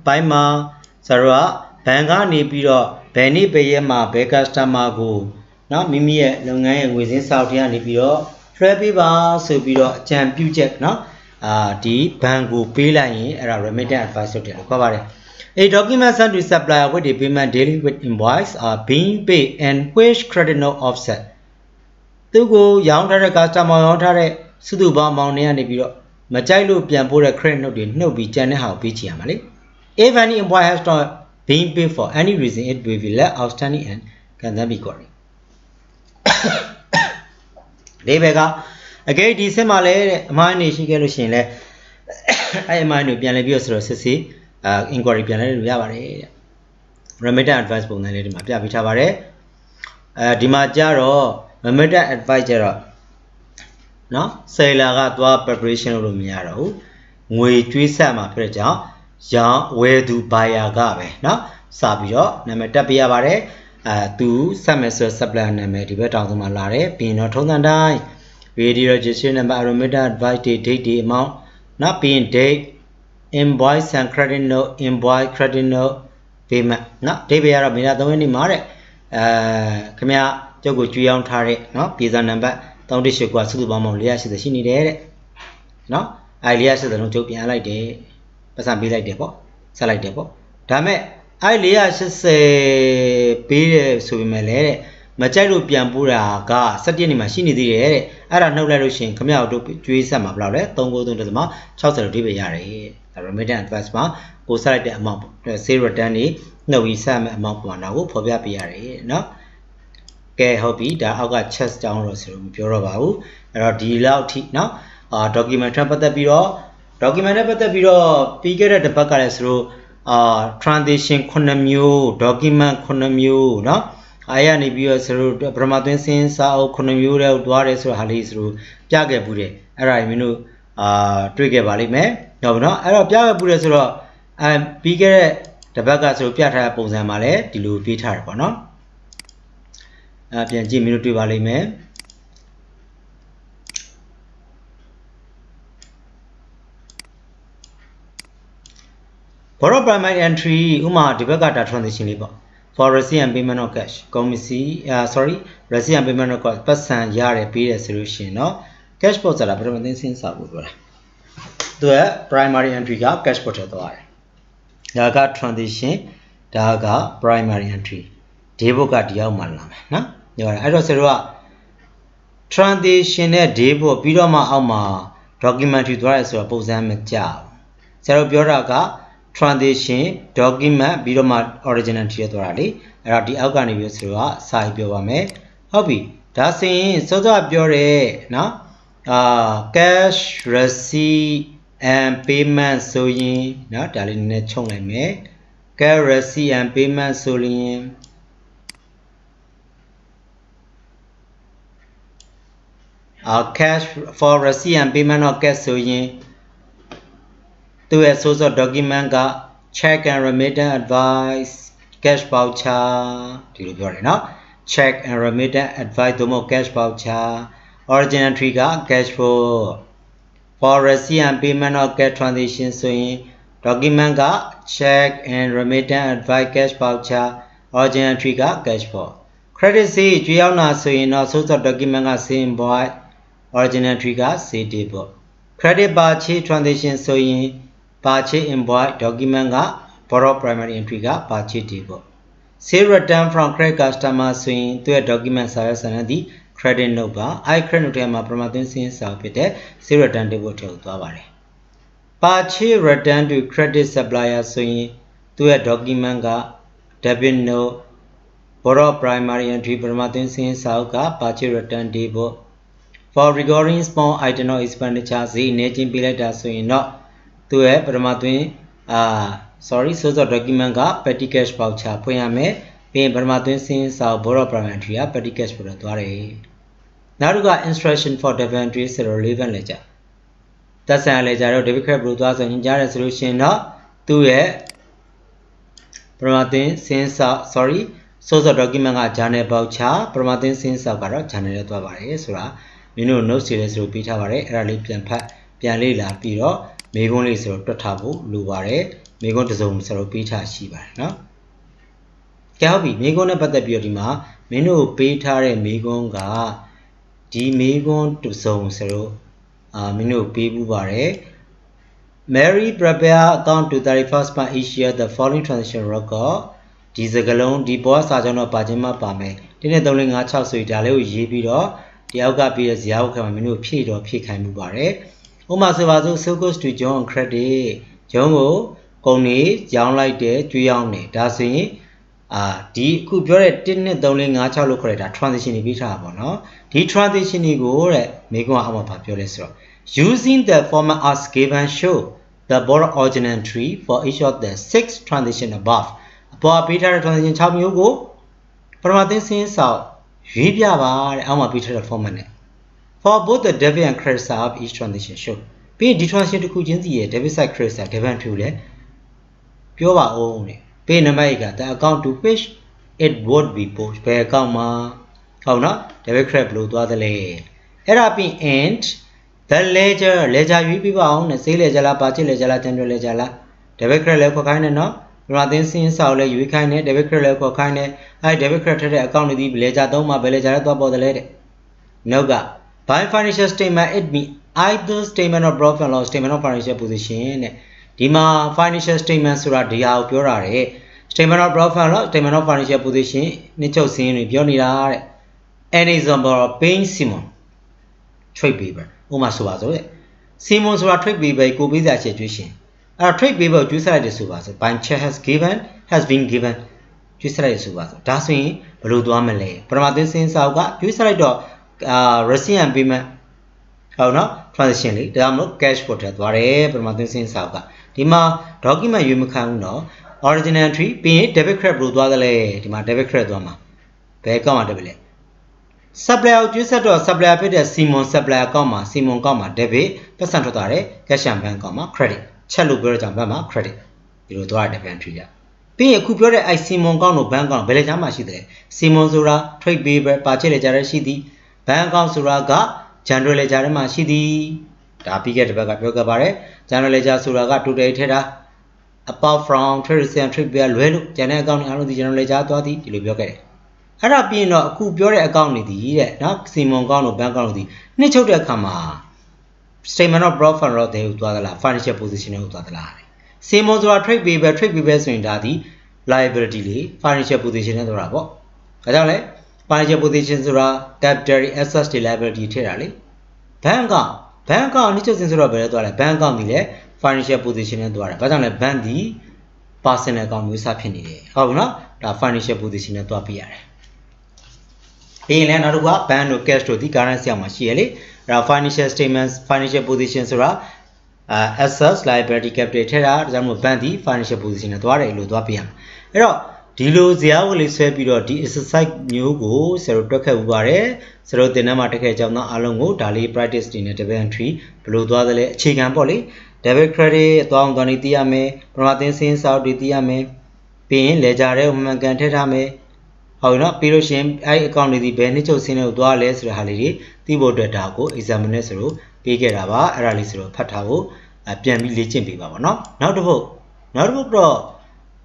by Ma, Sarah, Bangani Piro. Penny Payama, Becasta go. Now Mimi Lunga within South Yanipio, Trebiba, Subiro, Champion Jack, no? The Bangu Pilain, a remittance advisor to cover. A document sent to supplier with the payment dealing with invoice are being paid and which credit no offset. To go young customer on Tare, Suduba Mountain and Piro, Machalu Piampura credit no be Janaha Pichiamali. If any invoice has to being paid for any reason, it will be left outstanding and can then be correct. Debega again, December, my nation galushin. I mind to be an abuse process, inquiry piano, remittance advice book, and let him Piavare, Dimajaro, remittance advisor. No, say la preparation of Miaro, we twist sama preja. Young where do buy a gabe, no? Sabio, Nametapia bare, 2 semester supply Nametive on the Malare, being not on and die. Radio registration and barometer advice date amount, not being date, invoice and credit note, invoice credit note, payment, not Tavia Minado any mare, Kamia, Jogo Juan Tare, no? Pizza number, don't issue what to the bomb of Lias the Shini there. No? I lias the Notopian like day. But be like depot, select depot. Dame, I lea say, be so we may Machalu Piampura, ga, Satiani machine the air. I don't know that come out to do some of Laure, don't go to the mouth, Chaucer Diviare. The remittance advice ma, go select the amount, say Rodani, no, we some amount one hour for Piare, no? Gay hobby, that I got chest down room, pure of our, or deal out now, document but the bureau. Document but the bureau, bigger at the Baccaras through transition conamu, document conamu, no? I am a viewer through Brahmatin since our conamura, Dwares or Halis through Jagabure. Araminu, Trigger Valley, no, no, I have Jagabure, and bigger the Bacas of Piatra Posamale, Dilu Peter, no? Pianji Minutu Valley, man. For a primary entry, Uma Debagata transition labor. For Russian payment of cash, Russian payment of cash, person yard period solution, no? Cash pots are permanent since I would. The primary entry gap cash pot. daga transition daga primary entry debo ka diyaw ma la me no yo ai do so transition နဲ့ debo ပြီးတော့မှအောက်မှာ documentary သွားရဲဆိုတော့ပုံစံမကြဘူးဆရာတို့ပြောတာက transition document ပြီးတော့မှ original ထည့်သွားတာလေအဲ့တော့ဒီအောက်ကနေပြီးဆိုတော့စာရေးပြောပါမယ်ဟုတ်ပြီဒါဆိုရင်စောစောပြောတဲ့နော်cash receipt and payment ဆိုရင်နော်ဒါလေးနည်းနည်းချုံလိုက်မယ် cash receipt and payment ဆိုရင် cash for receipt and payment of cash ဆိုရင်သူရဲ့ source of document က check and remittance advice cash voucher ဒီလိုပြောတယ်နော် check and remittance advice သို့မဟုတ် cash voucher original entry က cash for receipt and payment of cash transaction ဆိုရင် document က check and remittance advice cash voucher original entry က cash for credit စီကြွေးရောက်တာဆိုရင်တော့ source of document က same invoice original entry က same date ပေါ့ credit purchase transaction ဆိုရင် purchase invoice document က borrow primary entry က purchase date ပေါ့ sale return from credit customer ဆိုရင်သူရဲ့ document စာရွက်စာတမ်းဒီ credit note ပါအဲ့ credit note ထဲမှာပထမသွင်းစင်းစာဖြစ်တဲ့ sale return တပုတ်ထည့်သွားပါတယ် purchase return to credit supplier ဆိုရင်သူရဲ့ document က debit note borrow primary entry ပထမသွင်းစင်းစာက purchase return တပုတ် for recording small item of expenditure ဈေးအနေချင်းပေးလိုက်တာဆိုရင်တော့သူရဲ့ပထမသွင်းsource of document က petty cash voucher ဖွင့်ရမယ်ပြီးရင်ပထမသွင်းစင်းစာ borrow primary entry က petty cash ပို့တော့သွားတယ်နောက်တစ်ခုက instruction for debit entry ဆိုတော့ relevant ledger သက်ဆိုင်ရာ ledger တော့ debit credit ပို့သွားဆိုရင်ကြားရဆိုလို့ရှိရင်တော့သူ့ရဲ့ပထမသွင်းစင်းစာ source of document က journal voucher ပထမသွင်းစင်းစာကတော့ journal နဲ့သွားပါတယ်ဆိုတာမင်းတို့ note တွေဆိုပြီးထားပါတယ်အဲ့ဒါလေးပြန်ဖတ်ပြန်လေ့လာပြီးတော့မေခွန်းလေးဆိုတော့တွက်ထားဖို့လိုပါတယ်မေခွန်းတစ်စုံဆိုတော့ပေးထားရှိပါတယ်နော်ကဲဟုတ်ပြီမေခွန်းနဲ့ပတ်သက်ပြီးတော့ဒီမှာမင်းတို့ပေးထားတဲ့မေခွန်းကဒီမေခွန်းတစ်စုံဆိုတော့မင်းတို့ပေးမှုပါတယ် Mary prepare account to 31st month each year the following transaction record ဒီစကလုံးဒီဘောစာကြောင်းတော့ပါခြင်းမပါမယ်ဒီနေ့3 5 6ဆိုပြီးဒါလေးကိုရေးပြီးတော့ဒီအောက်ကပြီးတဲ့ဇာတ်ခါမှာမင်းတို့ဖြည့်တော့ဖြည့်ခိုင်းမှုပါတယ်ဥပမာဆိုပါစို့ so goes to John on credit John ကိုကုန်နေရောင်းလိုက်တယ်ကျွေးရောင်းတယ်ဒါဆိုရင်ဒီအခုပြောတဲ့1 2 3 4 5 6လို့ခေါ်တဲ့ဒါ transition တွေပြီးထားတာပေါ့နော်ဒီ transition တွေကိုတဲ့မိကွန်းအောက်မှာပြောလဲဆိုတော့ using the format as given show the borrow original entry for each of the 6 transition above အပေါ်ပေးထားတဲ့ transition 6မျိုးကိုပထမသင်းစင်းစာရွေးပြပါတဲ့အောက်မှာပေးထားတဲ့ format နဲ့ for both the debit and credit side of each transition show ပြီးဒီ transition တစ်ခုချင်းစီရဲ့ debit side credit side debit entry ကိုလည်းပြောပါဦးတဲ့ပေးနံပါတ်က the account to which it would be post ဘယ် account မှာဟုတ်နော် debit credit ဘယ်လိုသွားသလဲအဲ့ဒါပြီး and the ledger ရွေးပြပါအောင်နဲ့ sale ledger လား purchase ledger လား general ledger လား debit credit လည်းခေါ်ခိုင်းတယ်နော်ပထမသင်းစင်းစာကိုလည်းရွေးခိုင်းတယ် debit credit လည်းခေါ်ခိုင်းတယ်အဲ့ debit credit ထည့်တဲ့ account တွေဒီ ledger သုံးမှာဘယ် ledger လဲသွားပေါ်တယ်လေတဲ့နောက်က by financial statement it mean either statement of profit and loss statement of financial position တဲ့ဒီမှာ financial statement ဆိုတာဒီဟာကိုပြောတာတဲ့ statement of profit and loss statement of financial position နှစ်ချုပ်စင်းတွေပြောနေတာတဲ့ an example of paying Simon trade paper ဥပမာဆိုပါစို့တဲ့ Simon ဆိုတာ trade paper ကိုပေးစာချက်ကျွေးရှင်အဲ့ trade paper ကိုကျွေးဆက်လိုက်တယ်ဆိုပါစို့ by check has been given ကျွေးဆက်လိုက်ဆိုပါစို့ဒါဆိုရင်ဘယ်လိုသွားမလဲပထမသင်းစင်းစာအုပ်ကကျွေးဆက်လိုက်တော့receipt and payment ဟုတ်နော် transaction လေးဒါမှမဟုတ် cash ပို့ထည့်သွားတယ်ပထမသင်းစင်းစာအုပ်ကဒီမှာ document ရွေးမခံဘူးနော် original entry ပြီးရင် debit credit ဘယ်လိုသွားသလဲဒီမှာ debit credit သွားမှာဘယ် account မှာ debit လဲ supplier ကိုကျွေးဆက်တော့ supplier ဖြစ်တဲ့ Simon supplier account မှာ Simon account မှာ debit ပတ်စံထွက်သွားတယ် cash and bank account မှာ credit ချက်လို့ပြောတဲ့ကြောင့်ဘက်မှာ credit ဒီလိုသွားတဲ့ debit entry ရပြီးရင်အခုပြောတဲ့ Simon account တို့ bank account ဘယ်လေကြားမှာရှိတယ် Simon ဆိုတာ trade paper purchase ledger ရှိသည် bank account ဆိုတာက general ledger ထဲမှာရှိသည်ဒါပြီးခဲ့တဲ့ဘက်ကပြောခဲ့ပါတယ် general ledger ဆိုတာက total ထည့်တာ apart from trade receipt and trade payer လွဲလို့ကျန်တဲ့ account တွေအားလုံးဒီ general ledger သွားသည်ဒီလိုပြောခဲ့တယ်အဲ့ဒါပြီးရင်တော့အခုပြောတဲ့ account တွေဒီတဲ့နော် Simon account တို့ bank account တို့ဒီနှစ်ချုပ်တဲ့အခါမှာ statement of profit and loss တွေကိုသွားသလား financial position တွေကိုသွားသလား same as our trade paper so in daddy liability li financial position and rabo adale financial positions are debtor assets liability terali bank on nicho sin sura bere twala bank account ni le financial position and twala ba jang le bank di personal account မျိုးစဖြစ်နေတယ်ဟုတ်ပြီနော်ဒါ financial position နဲ့တွားပြရတယ်ပြီးရင်လည်းနောက်တစ်ခုက bank တို့ cash တို့ဒီ currency အောင်မှာရှိရလေဒါ financial statements financial position ဆိုတာassets liability capital ထဲတာဒါကြောင့်မို့ bank ဒီ financial position နဲ့တွားတယ်လို့တွားပြရမှာအဲ့တော့ဒီလိုဇာတ်ဝလေးဆွဲပြီးတော့ဒီ exercise မျိုးကိုဆရာတို့တွက်ခဲ့ဥပါတယ်ဆရာတို့သင်တန်းမှာတက်ခဲ့အကြောင်းသားအားလုံးကိုဒါလေး practice တွေနဲ့ debit entry ဘယ်လိုသွားသလဲအခြေခံပေါ့လေ debit credit အသွားအောင်သွားနေသိရမယ်ပထမသင်စင်းစာအုပ်တွေသိရမယ်ပြီးရင် ledger ထဲမှန်ကန်ထည့်ထားမယ်ဟုတ်နော်ပြီးလို့ရှိရင်အဲ့ account တွေဒီဘယ်နှစ်ချုပ်စင်းတွေကိုသွားလဲဆိုတဲ့ဟာလေးတွေသိဖို့အတွက်ဒါကို exam နဲ့ဆိုလို့ပေးခဲ့တာပါအဲ့ဒါလေးဆိုတော့ဖတ်ထားဖို့ပြန်ပြီးလေ့ကျင့်ပေးပါပေါ့နော်နောက်တစ်ပုဒ်တော့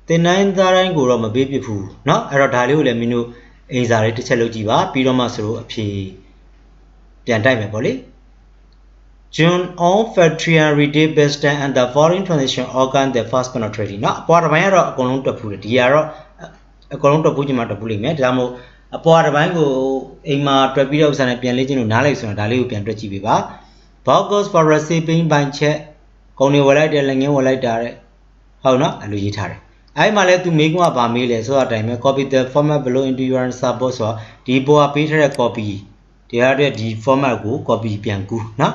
သင်တိုင်းသားတိုင်းကိုတော့မပေးပြဘူးเนาะအဲ့တော့ဒါလေးကိုလည်းမင်းတို့အင်စာလေးတစ်ချက်လုပ်ကြည့်ပါပြီးတော့မှဆိုတော့အဖြေပြန်တိုက်မယ်ပေါ့လေ June on factory retail based and the foreign transaction organ the first penetrating เนาะအပေါ်တစ်ပိုင်းကတော့အကုန်လုံးတွက်ဘူးလေဒီကတော့အကုန်လုံးတွက်ဘူးချင်မှတွက်ဘူးလိမ့်မယ်ဒါမှမဟုတ်အပေါ်တစ်ပိုင်းကိုအိမ်မှာတွက်ပြီးတော့ဥစားနဲ့ပြန်လေ့ကျင့်လို့နားလိုက်ဆိုရင်ဒါလေးကိုပြန်တွက်ကြည့်ပေးပါ Vouchers for receiving by check ကုန်တွေဝယ်လိုက်တယ်လက်ငင်းဝယ်လိုက်တာတဲ့ဟုတ်เนาะအဲ့လိုရေးထားတယ်အဲ့မှာလဲသူမေးခွန်းကဗာမေးလဲဆိုတော့အတိုင်းပဲ copy the format below into your answer box ဆိုတော့ဒီပေါ်ကပေးထားတဲ့ copy ဒီရတဲ့ဒီ format ကို copy ပြန်ကူးเนาะ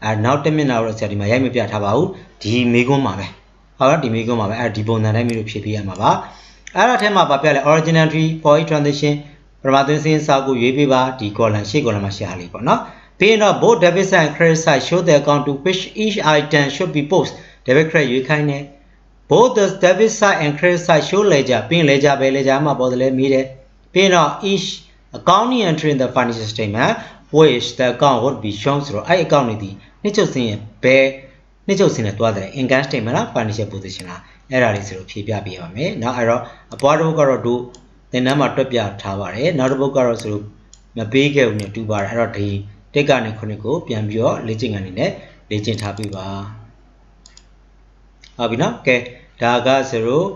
အဲ့နောက်တစ်မျက်နှာတော့ဆရာဒီမှာရိုက်မပြထားပါဘူးဒီမေးခွန်းမှာပဲဟုတ်လားဒီမေးခွန်းမှာပဲအဲ့ဒီပုံစံတိုင်းမျိုးဖြည့်ပေးရမှာပါအဲ့ဒါထဲမှာဗာပြလဲ original tree for each transaction ပထမသင်စင်းစာကိုရွေးပေးပါဒီ column ရှေ့ column မှာရှာလေးပေါ့เนาะပြီးရင်တော့ both debit side and credit side show the account to which each item should be post debit credit ရွေးခိုင်းတယ်both the debit side and credit side show ledger ပြီးရင် ledger ပဲ ledger မှာပေါ်တယ်လဲမိတယ်ပြီးတော့ each accounting entry in the financial statement which the account would be shown ဆိုတော့အဲ့ account တွေဒီနှစ်ချုပ်စင်းရဲ့ဘယ်နှစ်ချုပ်စင်းနဲ့တွားတယ် income statement လား financial position လားအဲ့ဒါလေးဆိုတော့ဖြေပြပေးပါမယ်เนาะအဲ့တော့အပွားတစ်ပုဒ်ကတော့တို့သင်တန်းမှာတွက်ပြထားပါတယ်နောက်တစ်ပုဒ်ကတော့ဆိုလို့မပေးခဲ့ဘူးနဲ့တူပါတယ်အဲ့တော့ဒီတက်ကနေခုနှစ်ကိုပြန်ပြီးတော့လေ့ကျင့်ခန်းနေနဲ့လေ့ကျင့်ထားပြပါဟုတ်ပြီเนาะကဲဒါကဆိုတော့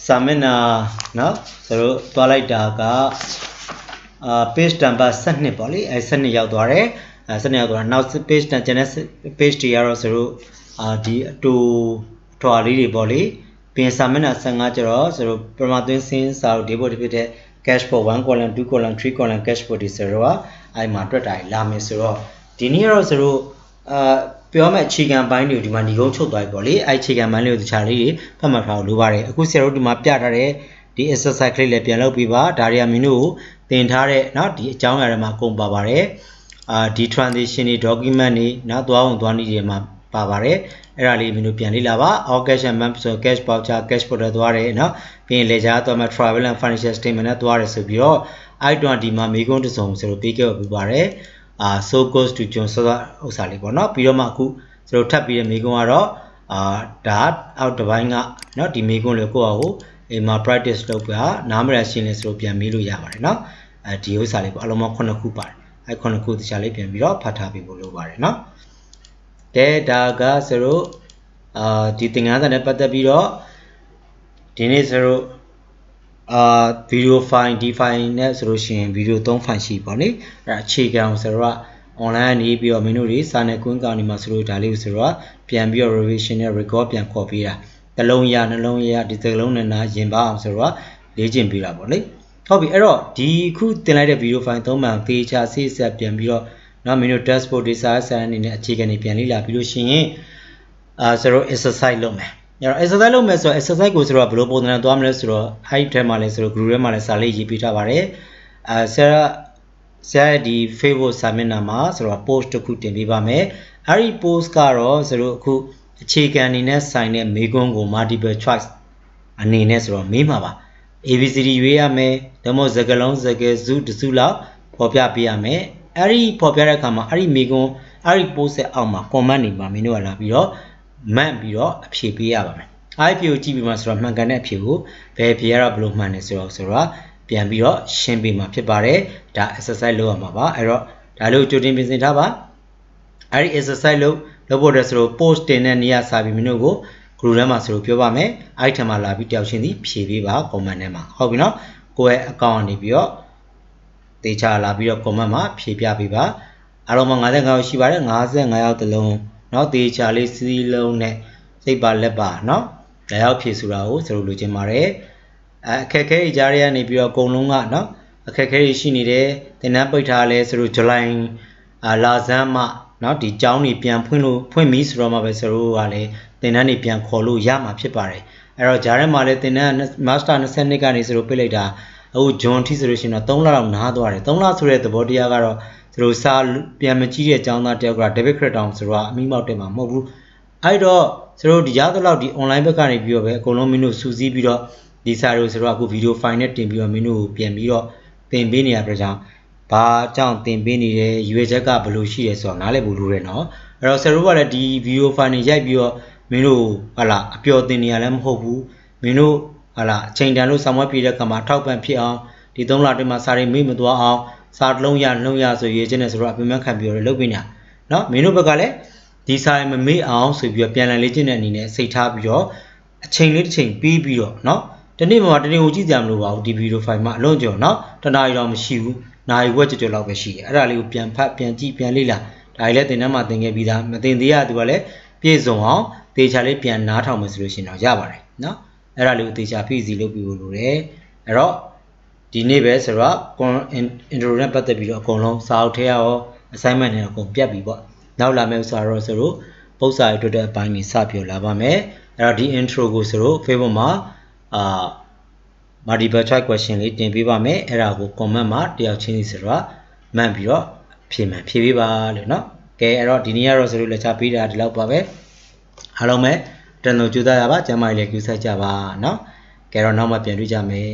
စာမျက်နှာเนาะဆိုတော့တွားလိုက်တာကpage number 12ပေါ့လေအဲ12ရောက်သွားတယ်12ရောက်သွားတာနောက် page ကျန်တဲ့ page တွေကတော့ဆိုတော့ဒီအတူထွာလေးတွေပေါ့လေပြင်စာမျက်နှာ15ကျတော့ဆိုတော့ပထမသွင်းစင်းစာအုပ်ဒီဘုတ်ဖြစ်တဲ့ cash for 1 column 2 column 3 column cash for ဒီဆိုတော့အဲ့မှာတွက်တာလာမယ်ဆိုတော့ဒီနေ့ကတော့ဆိုတော့ပြောမဲ့အခြေခံပိုင်းတွေကိုဒီမှာညီကုန်းချုပ်သွားပြီပေါ့လေအဲ့အခြေခံပိုင်းလေးကိုတခြားလေးတွေဖတ်မှတ်ထားလို့လိုပါတယ်အခုဆရာတို့ဒီမှာပြထားတဲ့ဒီ exercise ကလေးလည်းပြန်လုပ်ပြီးပါဒါတွေကမင်းတို့ကိုသင်ထားတဲ့เนาะဒီအကြောင်းအရာတွေမှာအကုန်ပါပါတယ်ဒီ transition တွေ document တွေเนาะသွားအောင်သွားနည်းတွေမှာပါပါတယ်အဲ့ဒါလေးမင်းတို့ပြန်လေ့လာပါ all cash and bank ဆို cash voucher cash portal သွားတယ်เนาะပြီးရင် ledger သွားမှာ travel and financial statement နဲ့သွားတယ်ဆိုပြီးတော့I20 မှာမေကွန်းတစ်စုံဆိုတော့ပေးခဲ့ပြပါတယ်so goes to John ဆိုတော့ဥစ္စာလေးပေါ့เนาะပြီးတော့မှအခုဆိုတော့ထပ်ပြီးတဲ့မေကွန်းကတော့ဒါအောက်တစ်ပိုင်းကเนาะဒီမေကွန်းလေးကိုယ့်အကိုအိမ်မှာ practice လုပ်ပြနားမရရှင်းလဲဆိုတော့ပြန်မေးလို့ရပါတယ်เนาะဒီဥစ္စာလေးပေါ့အလုံးပေါင်း9ခုပါတယ်အဲ့9ခုတခြားလေးပြန်ပြီးတော့ဖတ်ထားပေးဖို့လိုပါတယ်เนาะကဲဒါကဆိုတော့ဒီသင်ခန်းစာနဲ့ပတ်သက်ပြီးတော့ဒီနေ့ဆိုတော့video file ဒီ file နဲ့ဆိုလို့ရှိရင် video 3 file ရှိပါနေအဲ့အခြေခံဆိုတော့ online နေပြီးတော့မင်းတို့တွေစာနယ်ကွင်းကောင်ဒီမှာဆိုလို့ဒါလေးကိုဆိုတော့ပြန်ပြီးတော့ revision နဲ့ record ပြန်ခေါ်ပေးတာတစ်လုံးရနှလုံးရဒီတစ်လုံးနဲ့နာရင်ပါအောင်ဆိုတော့လေ့ကျင့်ပေးတာပေါ့လေဟုတ်ပြီအဲ့တော့ဒီခုတင်လိုက်တဲ့ video file 3မှန်သေချာဆေးဆက်ပြန်ပြီးတော့နော်မင်းတို့ dashboard တွေစာစံအနေနဲ့အခြေခံနေပြန်လေ့လာပြီးလို့ရှိရင်ဆိုတော့ exercise လုပ်မယ်အဲ့တော့ exercise လုပ်မယ်ဆိုတော့ exercise ကိုဆိုတော့ဘယ်လိုပုံစံနဲ့သွားမလဲဆိုတော့ height ထဲမှာလဲဆိုတော့ group ထဲမှာလဲစာလေးရေးပေးထားပါတယ်ဆရာရဲ့ဒီ Facebook စာမျက်နှာမှာဆိုတော့ post တစ်ခုတင်ပေးပါမယ်အဲ့ဒီ post ကတော့ဆိုတော့အခုအခြေခံအနေနဲ့ဆိုင်တဲ့မေးခွန်းကို multiple choice အနေနဲ့ဆိုတော့မေးမှာပါ ABCD ရွေးရမယ်ဒါမှမဟုတ်စကားလုံးစကားစုတစုလောက်ဖော်ပြပေးရမယ်အဲ့ဒီဖော်ပြတဲ့အခါမှာအဲ့ဒီမေးခွန်းအဲ့ဒီ post ရဲ့အောက်မှာ comment တွေမှာမင်းတို့ကလာပြီးတော့မှတ်ပြီးတော့အဖြေပေးရပါမယ်အဲ့ဒီအဖြေကိုကြည့်ပြီးမှဆိုတော့မှန်ကန်တဲ့အဖြေကိုဘယ်ဖြေရတော့ဘယ်လိုမှန်နေဆိုတော့ပြန်ပြီးတော့ရှင်းပေးမှာဖြစ်ပါတယ်ဒါ exercise လုပ်ရမှာပါအဲ့တော့ဒါလို့ကြိုတင်ပြင်ဆင်ထားပါအဲ့ဒီ exercise လုပ် လုပ်ဖို့အတွက်ဆိုတော့ post တင်တဲ့နေရာစာပြီးမင်းတို့ကို group ထဲမှာဆိုလို့ပြောပါမယ်အဲ့ထက်မှလာပြီးတယောက်ချင်းစီဖြည့်ပေးပါ comment ထဲမှာဟုတ်ပြီနော်ကိုယ့်ရဲ့ account ကနေပြီးတော့တေချာလာပြီးတော့ comment မှာဖြည့်ပြပေးပါအားလုံးမှာ55ယောက်ရှိပါတယ်55ယောက်တလုံးเนาะတေချာလေးစီးလုံးနဲ့စိတ်ပါလက်ပါเนาะလာရောက်ဖြည့်ဆိုတာကိုစလို့လိုချင်ပါတယ်အခက်ခဲကြားရနေပြီးတော့အကုန်လုံးကเนาะအခက်ခဲရှိနေတယ်သင်တန်းပိတ်ထားလဲဆိုလို့ဇူလိုင်လာဆန်းမှเนาะဒီကျောင်းတွေပြန်ဖွင့်ပြီဆိုတော့မှပဲစလို့ကလည်းသင်တန်းတွေပြန်ခေါ်လို့ရမှာဖြစ်ပါတယ်အဲ့တော့ဂျားထဲမှာလည်းသင်တန်း master 22ကနေစလို့ပြလိုက်တာအခုဂျွန်ထိဆိုလို့ရှိရင်တော့3လလောက်နားသွားတယ်3လဆိုတဲ့သဘောတရားကတော့စလို့စာပြန်မကြည့်တဲ့ကျောင်းသားတယောက်က David Crackdown ဆိုတော့အမိမောက်တက်မှာမဟုတ်ဘူးအဲ့တော့စလို့ဒီရသလောက်ဒီ online ဘက်ကနေပြီးတော့ပဲအကုန်လုံးမင်းတို့စူးစီးပြီးတော့ဒီစာတွေကိုစလို့အခု video file နဲ့တင်ပြီးတော့မင်းတို့ပြန်ပြီးတော့သင်ပေးနေရတဲ့ကြောင့်ဘာကြောင့်သင်ပေးနေတယ်ရွေချက်ကဘယ်လိုရှိရဲဆိုတော့နားလည်ဖို့လိုတယ်နော်အဲ့တော့စလို့ကလည်းဒီ video file တွေရိုက်ပြီးတော့မင်းတို့ဟာလာအပျော်တင်နေရလည်းမဟုတ်ဘူးမင်းတို့ဟာလာအချိန်တန်လို့ဆောင်မပြည့်တဲ့ကမှာထောက်ပံ့ဖြစ်အောင်ဒီ3လအတွင်းမှာစာတွေမေ့မသွားအောင်စာတစ်လုံးရဆိုရွေချက်နဲ့ဆိုတော့အပြင်းမှန်ခံပြီးတော့လုပ်ပေးနေတာနော်မင်းတို့ဘက်ကလည်းဒီစာမမေ့အောင်ဆိုပြီးတော့ပြန်လည်လေ့ကျင့်တဲ့အနေနဲ့စိတ်ထားပြီးတော့အချိန်လေးတစ်ချိန်ပြီးပြီးတော့နော်တနေ့မှာတနေ့ကိုကြည့်ကြမလို့ပါဘူးဒီဗီဒီယိုဖိုင်မှာအလုံးကျော်နော်တနားရီတော့မရှိဘူးနာရီဝက်ကြော်လောက်ပဲရှိတယ်အဲ့ဒါလေးကိုပြန်ဖတ်ပြန်ကြည့်ပြန်လေ့လာဒါကြီးလည်းသင်တန်းမှာသင်ခဲ့ပြီးသားမသင်သေးရသူကလည်းပြည့်စုံအောင်သေချာလေးပြန်နားထောင်မယ်ဆိုလို့ရှိရင်တော့ရပါတယ်နော်အဲ့ဒါလေးကိုသေချာဖိစီလုပ်ပြီးလို့လိုတယ်အဲ့တော့ဒီနေ့ပဲဆိုတော့ intro နဲ့ပတ်သက်ပြီးတော့အကုန်လုံးစာအုပ်ထဲရော assignment တွေအကုန်ပြတ်ပြီပေါ့နောက်လာမယ့်ဥစ္စာတော့ဆိုတော့ပု္ပ္ပစာအတွက်တဲ့အပိုင်းကြီးစပြောလာပါမယ်အဲ့တော့ဒီ intro ကိုဆိုတော့ Facebook မှာmultiple choice question လေးတင်ပေးပါမယ်အဲ့ဒါကို comment မှာတယောက်ချင်းစီဆိုတော့မှန်ပြီးတော့ဖြေပေးပါလို့เนาะကဲအဲ့တော့ဒီနေ့ကတော့ဆိုလို့လက်ချပေးတာဒီလောက်ပါပဲအားလုံးပဲတန်လို့ကြိုးစားရပါကျမ်းမာရေးလည်းကြိုးစားကြပါเนาะကဲတော့နောက်မှပြန်တွေ့ကြမယ်